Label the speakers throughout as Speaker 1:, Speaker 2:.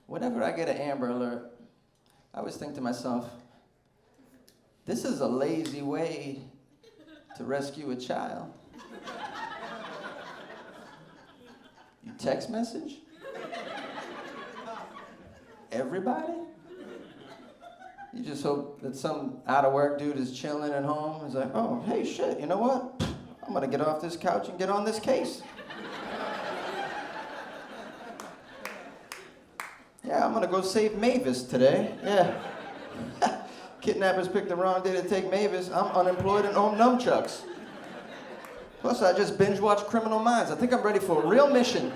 Speaker 1: Whenever I get an Amber Alert, I always think to myself, this is a lazy way to rescue a child. You text message? Everybody? You just hope that some out-of-work dude is chilling at home. He's like, oh, hey, shit, you know what? I'm gonna get off this couch and get on this case. Yeah, I'm gonna go save Mavis today. Yeah. Kidnappers picked the wrong day to take Mavis. I'm unemployed and own nunchucks. Plus, I just binge-watched Criminal Minds. I think I'm ready for a real mission.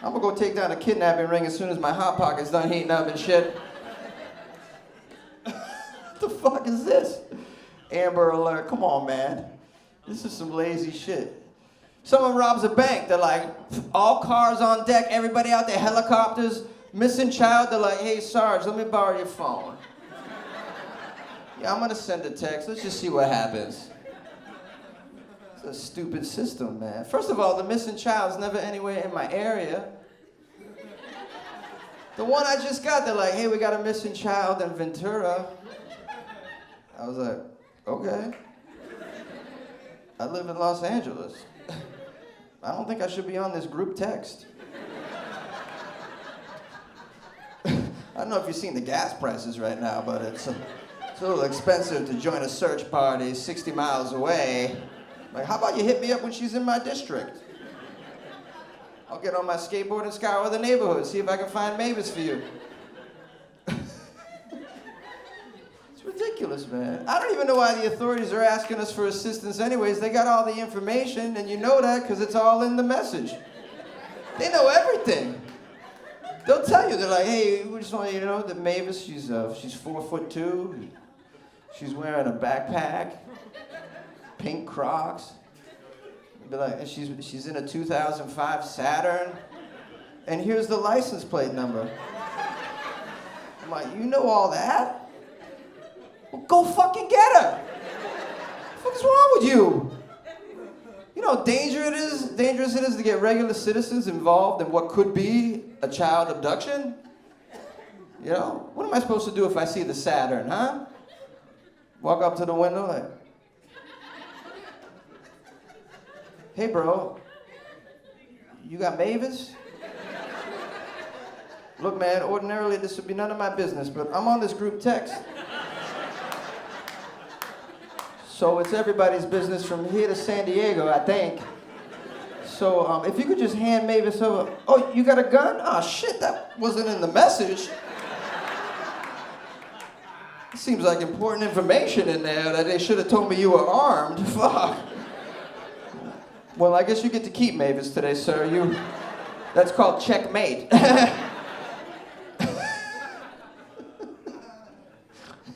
Speaker 1: I'm gonna go take down a kidnapping ring as soon as my Hot Pocket's done heating up and shit. What the fuck is this? Amber Alert, come on, man. This is some lazy shit. Someone robs a bank, they're like, all cars on deck, everybody out there, helicopters, missing child, they're like, hey, Sarge, let me borrow your phone. Yeah, I'm gonna send a text, let's just see what happens. It's a stupid system, man. First of all, the missing child's never anywhere in my area. The one I just got, they're like, hey, we got a missing child in Ventura. I was like, okay. I live in Los Angeles. I don't think I should be on this group text. I don't know if you've seen the gas prices right now, but it's a little expensive to join a search party 60 miles away. Like, how about you hit me up when she's in my district? I'll get on my skateboard and scour the neighborhood, see if I can find Mavis for you. It's ridiculous, man. I don't even know why the authorities are asking us for assistance anyways. They got all the information, and you know that because it's all in the message. They know everything. They'll tell you, they're like, hey, we just want you to know that Mavis, she's 4'2". She's wearing a backpack, pink Crocs. Be like, she's in a 2005 Saturn, and here's the license plate number. I'm like, you know all that? Well, go fucking get her. What the fuck is wrong with you? You know how dangerous it is to get regular citizens involved in what could be a child abduction? You know, what am I supposed to do if I see the Saturn, huh? Walk up to the window like, hey, bro, you got Mavis? Look, man, ordinarily this would be none of my business, but I'm on this group text. So it's everybody's business from here to San Diego, I think. So if you could just hand Mavis over. Oh, you got a gun? Oh, shit, that wasn't in the message. Seems like important information in there that they should have told me you were armed. Fuck. Well, I guess you get to keep Mavis today, sir. That's called checkmate.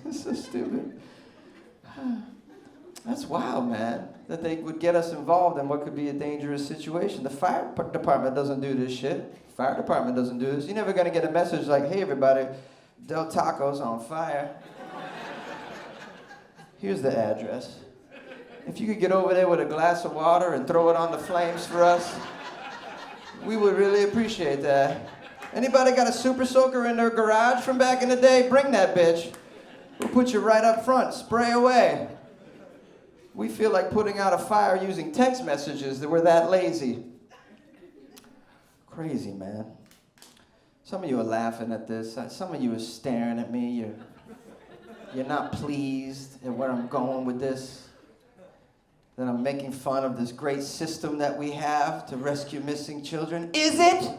Speaker 1: It's so stupid. That's wild, man, that they would get us involved in what could be a dangerous situation. The fire department doesn't do this shit. Fire department doesn't do this. You're never gonna get a message like, hey, everybody, Del Taco's on fire. Here's the address. If you could get over there with a glass of water and throw it on the flames for us, we would really appreciate that. Anybody got a super soaker in their garage from back in the day? Bring that bitch. We'll put you right up front. Spray away. We feel like putting out a fire using text messages, that we're that lazy. Crazy, man. Some of you are laughing at this. Some of you are staring at me. You're not pleased at where I'm going with this. That I'm making fun of this great system that we have to rescue missing children. Is it?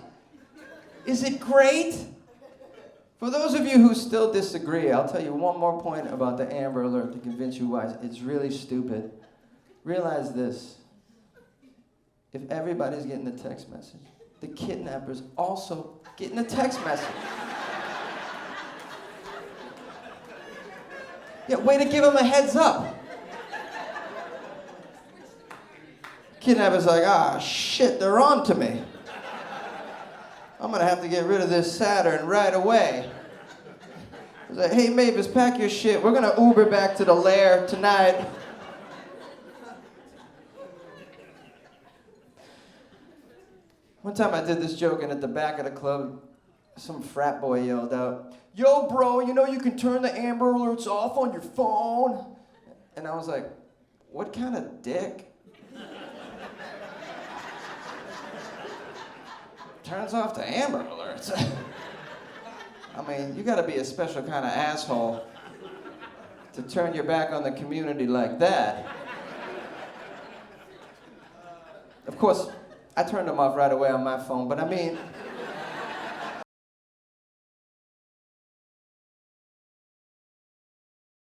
Speaker 1: Is it great? For those of you who still disagree, I'll tell you one more point about the Amber Alert to convince you why it's really stupid. Realize this. If everybody's getting a text message, the kidnapper's also getting a text message. Yeah, way to give him a heads up. Kidnapper's like, ah, shit, they're on to me. I'm gonna have to get rid of this Saturn right away. He's like, hey, Mavis, pack your shit. We're gonna Uber back to the lair tonight. When One time I did this joke, and at the back of the club, some frat boy yelled out, "Yo, bro, you know you can turn the Amber Alerts off on your phone?" And I was like, what kind of dick turns off the Amber Alerts? I mean, you gotta be a special kind of asshole to turn your back on the community like that. Of course, I turned them off right away on my phone, but I mean,